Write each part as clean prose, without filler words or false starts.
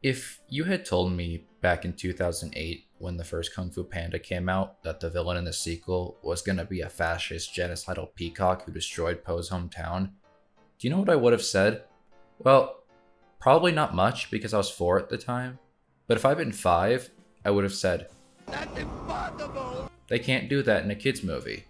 If you had told me back in 2008 when the first Kung Fu Panda came out that the villain in the sequel was going to be a fascist genocidal peacock who destroyed Poe's hometown, do you know what I would have said? Well, probably not much because I was 4 at the time, but if I'd been 5, I would have said, "That's impossible! They can't do that in a kids' movie."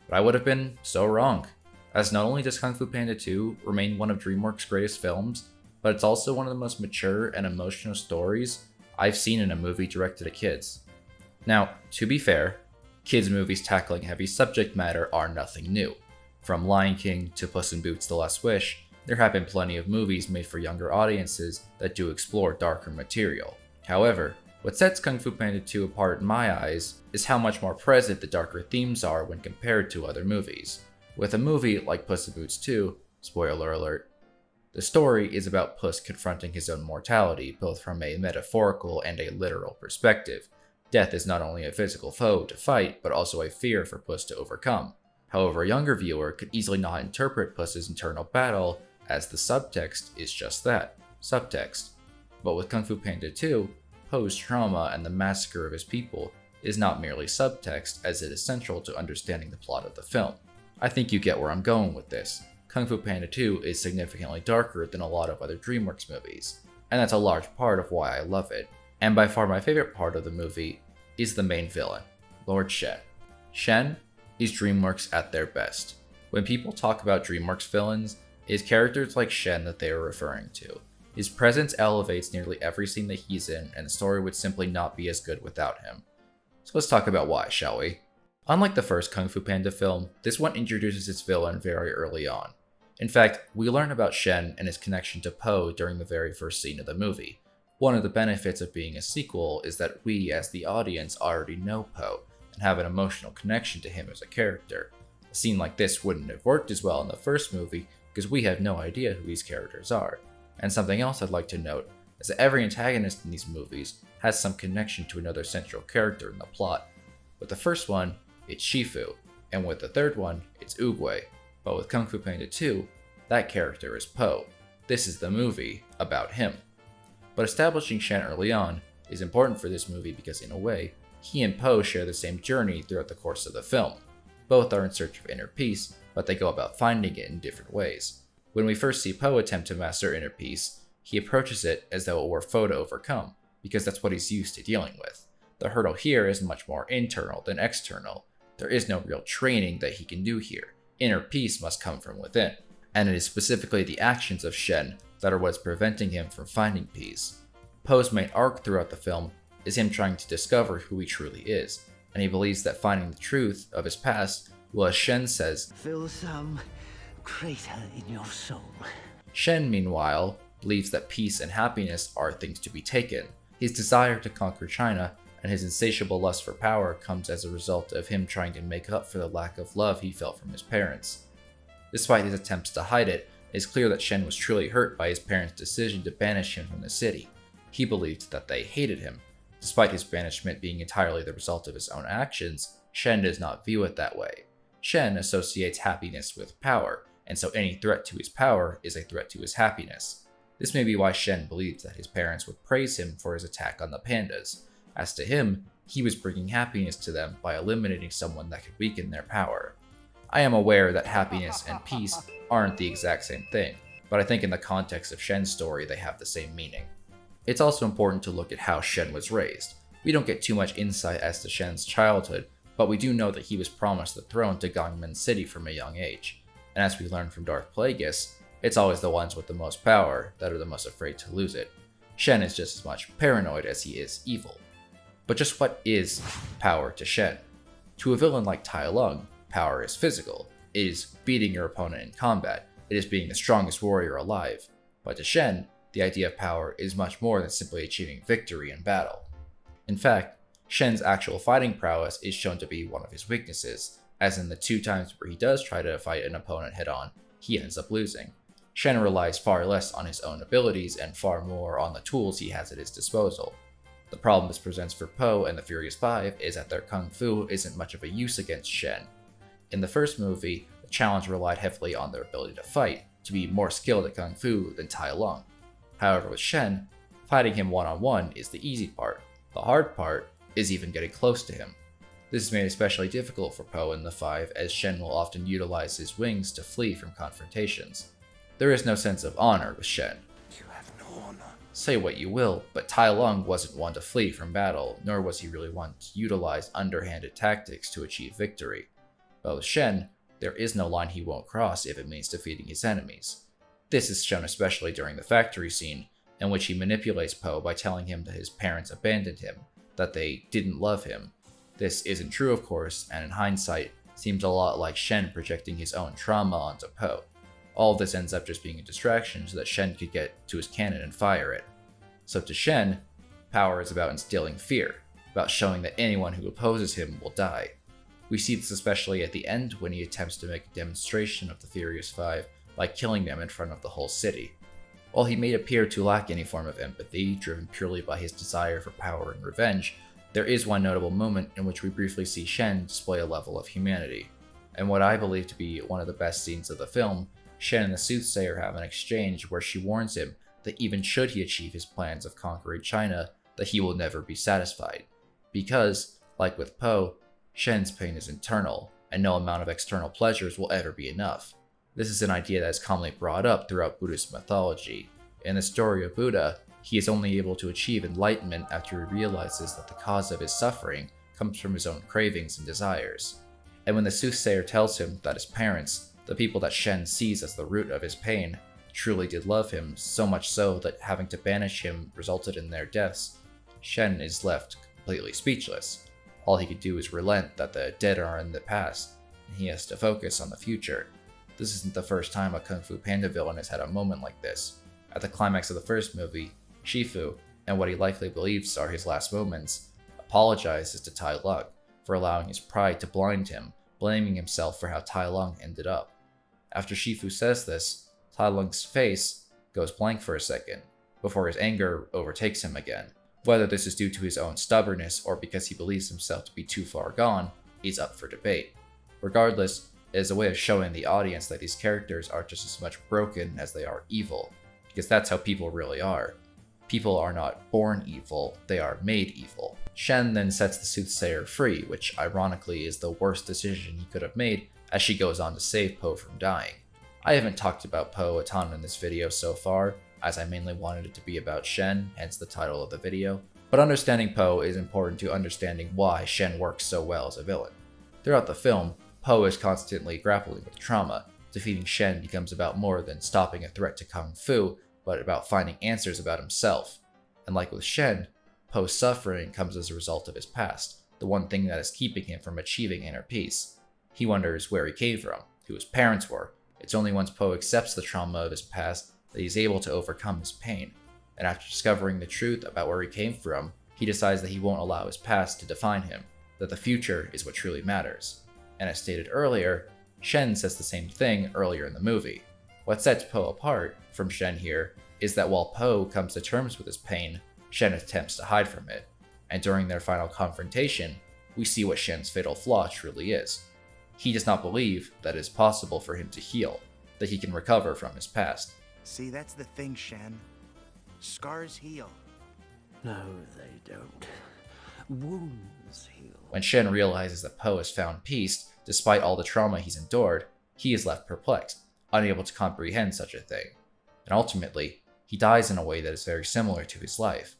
But I would have been so wrong, as not only does Kung Fu Panda 2 remain one of DreamWorks' greatest films, but it's also one of the most mature and emotional stories I've seen in a movie directed at kids. Now, to be fair, kids' movies tackling heavy subject matter are nothing new. From Lion King to Puss in Boots: The Last Wish, there have been plenty of movies made for younger audiences that do explore darker material. However, what sets Kung Fu Panda 2 apart in my eyes is how much more present the darker themes are when compared to other movies. With a movie like Puss in Boots 2, spoiler alert, the story is about Puss confronting his own mortality, both from a metaphorical and a literal perspective. Death is not only a physical foe to fight, but also a fear for Puss to overcome. However, a younger viewer could easily not interpret Puss's internal battle as the subtext is just that, subtext. But with Kung Fu Panda 2, Poe's trauma and the massacre of his people is not merely subtext, as it is central to understanding the plot of the film. I think you get where I'm going with this. Kung Fu Panda 2 is significantly darker than a lot of other DreamWorks movies, and that's a large part of why I love it. And by far my favorite part of the movie is the main villain, Lord Shen. Shen is DreamWorks at their best. When people talk about DreamWorks villains, it's characters like Shen that they are referring to. His presence elevates nearly every scene that he's in, and the story would simply not be as good without him. So let's talk about why, shall we? Unlike the first Kung Fu Panda film, this one introduces its villain very early on. In fact, we learn about Shen and his connection to Po during the very first scene of the movie. One of the benefits of being a sequel is that we, as the audience, already know Po and have an emotional connection to him as a character. A scene like this wouldn't have worked as well in the first movie because we have no idea who these characters are. And something else I'd like to note is that every antagonist in these movies has some connection to another central character in the plot. With the first one, it's Shifu, and with the third one, it's Oogway. But with Kung Fu Panda 2, that character is Po. This is the movie about him. But establishing Shen early on is important for this movie because in a way, he and Po share the same journey throughout the course of the film. Both are in search of inner peace, but they go about finding it in different ways. When we first see Po attempt to master inner peace, he approaches it as though it were foe to overcome, because that's what he's used to dealing with. The hurdle here is much more internal than external. There is no real training that he can do here. Inner peace must come from within, and it is specifically the actions of Shen that are what's preventing him from finding peace. Poe's main arc throughout the film is him trying to discover who he truly is, and he believes that finding the truth of his past will, as Shen says, fill some crater in your soul. Shen, meanwhile, believes that peace and happiness are things to be taken. His desire to conquer China and his insatiable lust for power comes as a result of him trying to make up for the lack of love he felt from his parents. Despite his attempts to hide it, it is clear that Shen was truly hurt by his parents' decision to banish him from the city. He believed that they hated him. Despite his banishment being entirely the result of his own actions, Shen does not view it that way. Shen associates happiness with power, and so any threat to his power is a threat to his happiness. This may be why Shen believes that his parents would praise him for his attack on the pandas. As to him, he was bringing happiness to them by eliminating someone that could weaken their power. I am aware that happiness and peace aren't the exact same thing, but I think in the context of Shen's story they have the same meaning. It's also important to look at how Shen was raised. We don't get too much insight as to Shen's childhood, but we do know that he was promised the throne to Gangmen City from a young age. And as we learn from Darth Plagueis, it's always the ones with the most power that are the most afraid to lose it. Shen is just as much paranoid as he is evil. But just what is power to Shen? To a villain like Tai Lung, power is physical. It is beating your opponent in combat. It is being the strongest warrior alive. But to Shen, the idea of power is much more than simply achieving victory in battle. In fact, Shen's actual fighting prowess is shown to be one of his weaknesses, as in the 2 times where he does try to fight an opponent head-on, he ends up losing. Shen relies far less on his own abilities and far more on the tools he has at his disposal. The problem this presents for Po and the Furious Five is that their kung fu isn't much of a use against Shen. In the first movie, the challenge relied heavily on their ability to fight, to be more skilled at kung fu than Tai Lung. However, with Shen, Fighting him one-on-one is the easy part. The hard part is even getting close to him. This is made especially difficult for Po in the 5, as Shen will often utilize his wings to flee from confrontations. There is no sense of honor with Shen. You have no honor. Say what you will, but Tai Lung wasn't one to flee from battle, nor was he really one to utilize underhanded tactics to achieve victory. But with Shen, there is no line he won't cross if it means defeating his enemies. This is shown especially during the factory scene, in which he manipulates Po by telling him that his parents abandoned him, that they didn't love him. This isn't true, of course, and in hindsight, seems a lot like Shen projecting his own trauma onto Po. All of this ends up just being a distraction so that Shen could get to his cannon and fire it. So to Shen, power is about instilling fear, about showing that anyone who opposes him will die. We see this especially at the end when he attempts to make a demonstration of the Furious Five by killing them in front of the whole city. While he may appear to lack any form of empathy, driven purely by his desire for power and revenge, there is one notable moment in which we briefly see Shen display a level of humanity. And what I believe to be one of the best scenes of the film, Shen and the soothsayer have an exchange where she warns him that even should he achieve his plans of conquering China, that he will never be satisfied. Because, like with Po, Shen's pain is internal, and no amount of external pleasures will ever be enough. This is an idea that is commonly brought up throughout Buddhist mythology. In the story of Buddha, he is only able to achieve enlightenment after he realizes that the cause of his suffering comes from his own cravings and desires. And when the soothsayer tells him that his parents, the people that Shen sees as the root of his pain, truly did love him, so much so that having to banish him resulted in their deaths, Shen is left completely speechless. All he can do is relent that the dead are in the past, and he has to focus on the future. This isn't the first time a KungFuPanda villain has had a moment like this. At the climax of the first movie, Shifu, and what he likely believes are his last moments, apologizes to Tai Lung for allowing his pride to blind him, blaming himself for how Tai Lung ended up. After Shifu says this, Tai Lung's face goes blank for a second, before his anger overtakes him again. Whether this is due to his own stubbornness or because he believes himself to be too far gone is up for debate. Regardless, it is a way of showing the audience that these characters are just as much broken as they are evil, because that's how people really are. People are not born evil, they are made evil. Shen then sets the soothsayer free, which ironically is the worst decision he could have made, as she goes on to save Po from dying. I haven't talked about Po a ton in this video so far, as I mainly wanted it to be about Shen, hence the title of the video, but understanding Po is important to understanding why Shen works so well as a villain. Throughout the film, Po is constantly grappling with trauma. Defeating Shen becomes about more than stopping a threat to Kung Fu, but about finding answers about himself. And like with Shen, Po's suffering comes as a result of his past, the one thing that is keeping him from achieving inner peace. He wonders where he came from, who his parents were. It's only once Po accepts the trauma of his past that he's able to overcome his pain. And after discovering the truth about where he came from, he decides that he won't allow his past to define him, that the future is what truly matters. And as stated earlier, Shen says the same thing earlier in the movie. What sets Po apart from Shen here is that while Po comes to terms with his pain, Shen attempts to hide from it. And during their final confrontation, we see what Shen's fatal flaw truly is. He does not believe that it is possible for him to heal, that he can recover from his past. See, that's the thing, Shen. Scars heal. No, they don't. Wounds heal. When Shen realizes that Po has found peace, despite all the trauma he's endured, he is left perplexed, unable to comprehend such a thing. And ultimately, he dies in a way that is very similar to his life.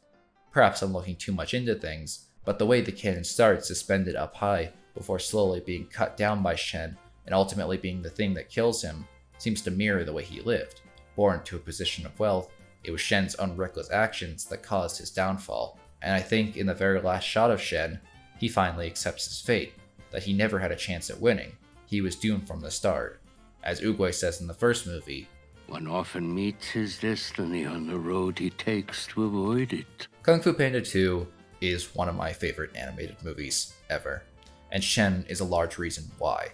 Perhaps I'm looking too much into things, but the way the cannon starts suspended up high before slowly being cut down by Shen and ultimately being the thing that kills him seems to mirror the way he lived. Born to a position of wealth, it was Shen's own reckless actions that caused his downfall, and I think in the very last shot of Shen, he finally accepts his fate, that he never had a chance at winning. He was doomed from the start. As Oogway says in the first movie, "One often meets his destiny on the road he takes to avoid it." Kung Fu Panda 2 is one of my favorite animated movies ever, and Shen is a large reason why.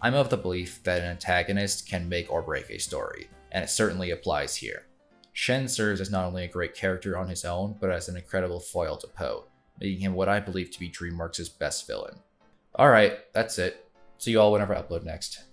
I'm of the belief that an antagonist can make or break a story, and it certainly applies here. Shen serves as not only a great character on his own, but as an incredible foil to Po, making him what I believe to be DreamWorks' best villain. Alright, that's it. See you all whenever I upload next.